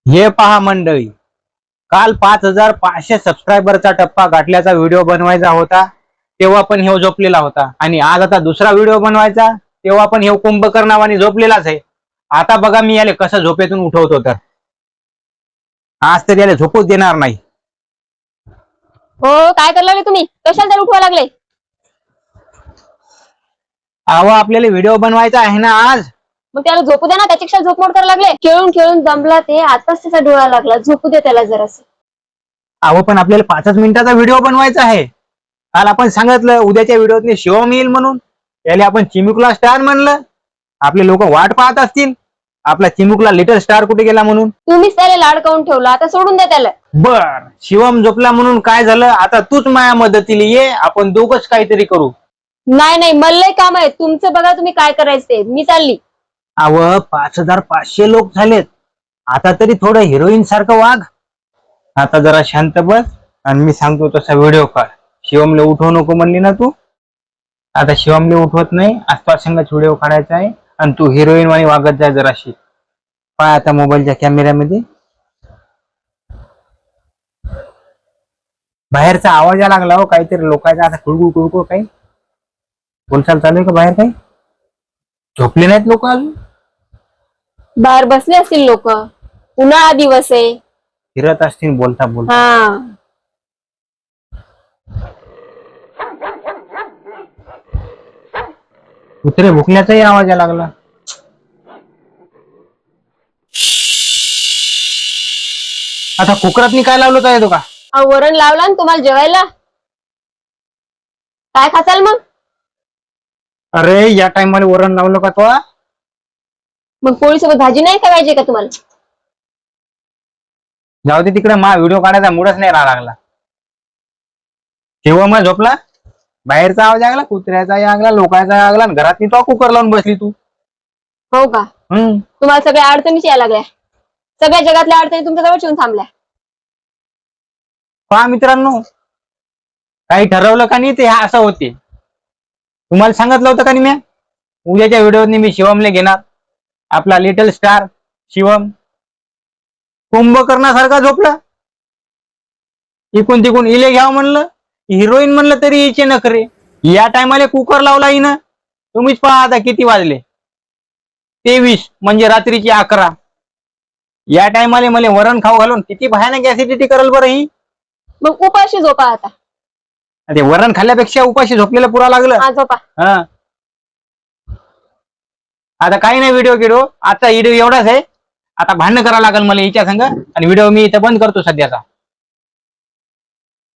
हे पहा मंडळी, काल 5,500 सबस्क्रायबरचा टप्पा गाठल्याचा व्हिडिओ बनवायचा होता, तेव्हा पण हे झोपलेला होता. आणि आज आता दुसरा व्हिडिओ बनवायचा, तेव्हा पण हे कुंभकर्ण नावाने झोपलेलाच आहे. आता बघा मी याले कसं झोपेतून उठवतो. तर आज तर याले झोपूच देणार नाही. हो, काय करायला लागले तुम्ही? कशाला तर उठवा लागले? अहो, आपल्याला व्हिडिओ बनवायचा आहे ना आज. मग त्याला झोपू द्या ना, त्याच्यापेक्षा झोपमोड करायला लागले. खेळून खेळून दमला ते, आताच त्याचा डोळा लागला. झोपू दे त्याला जरासं. अहो, पण आपल्याला 5 मिनिटाचा व्हिडिओ बनवायचा आहे. काल आपण सांगितलं उद्याच्या व्हिडिओत शिवम येईल म्हणून. याले आपण चिमुकला स्टार म्हणलं. आपले लोक वाट पाहत असतील आपला चिमुकला लिटल स्टार कुठे गेला म्हणून. तुम्हीच त्याला लाडकावून ठेवला, आता सोडून द्या त्याला. बर, शिवम झोपला म्हणून काय झालं? आता तूच माझ्या मदतीला ये, आपण दोघच काहीतरी करू. नाही नाही, मला लय काम आहे. तुमचं बघा तुम्ही काय करायचं ते. मी चालली. अव 5,500 लोक झालेत. आता तरी थोडं हिरोईन सारखं वाग. आता जरा शांत बस आणि मी सांगतो तसा व्हिडिओ काढ. शिवमले उठवू नको म्हणली ना तू. आता शिवमले उठवत नाही, आसपास संगच व्हिडिओ काढायचा आहे. आणि तू हिरोईन वाणी वागत जाय जराशी. पाय आता मोबाईलच्या कॅमेऱ्यामध्ये. बाहेरचा आवाज या लागला हो, काहीतरी लोकांचा आता कुळकुळ कुळकुळ. काही बोलचाल चालू आहे का बाहेर? काही झोपले नाहीत लोक अजून? बाहेर बसले असतील लोक, उन्हाळा दिवस आहे. फिरत असतील बोलता बोलता. हा, कुत्रे भुकण्याचाही आवाज या लागला. आता कुकरातनी काय लावलं काय तो का? वरण लावला ना तुम्हाला जेवायला. काय खासाल मग? अरे या टाइमला वरण लावलं का तो? मग पोळी सोबत भाजी नाही खावायची का तुम्हाला? जाऊ दे तिकडे, मा व्हिडिओ काढायचा मूडच नाही राहा लागला. तेव्हा मग झोपला. बाहेरचा आवाज लागला, कुत्र्याचा लागला, लोकांचा लागला, आणि घरात तो कुकर लावून बसली तू. हो का? तुम्हाला सगळ्या अडचणीच यायला लागल्या. सगळ्या जगातल्या अडचणी तुमच्या जवळ येऊन थांबल्या. पहा मित्रांनो, काही ठरवलं का नाही ते असं होते. तुम्हाला सांगितलं होतं का नाही मी? उद्याच्या व्हिडिओत मी शिवमले घेणार. आपला लिटल स्टार शिवम कुंभकर्णासारखा झोपला. इकून तिकून इले घ्यावं म्हणलं, हिरोईन म्हणलं तरी हिचे नखरे. या टायमाला कुकर लावला हिनं. तुम्हीच पहा आता किती वाजले. 23 म्हणजे रात्रीची 11. या टायमाला मला वरण खाऊ घालून किती भयानक ऍसिडिटी करल बरं ही. मग उपाशी झोपा आता. ते वरण खाल्ल्यापेक्षा उपाशी झोपलेलं पुरा लागलं. हा, झोपा. हा, आता काही नाही. व्हिडिओ आजचा व्हिडिओ एवढाच आहे. आता भांडण करावं लागेल मला हिच्या संग, आणि व्हिडिओ मी इथं बंद करतो सध्याचा.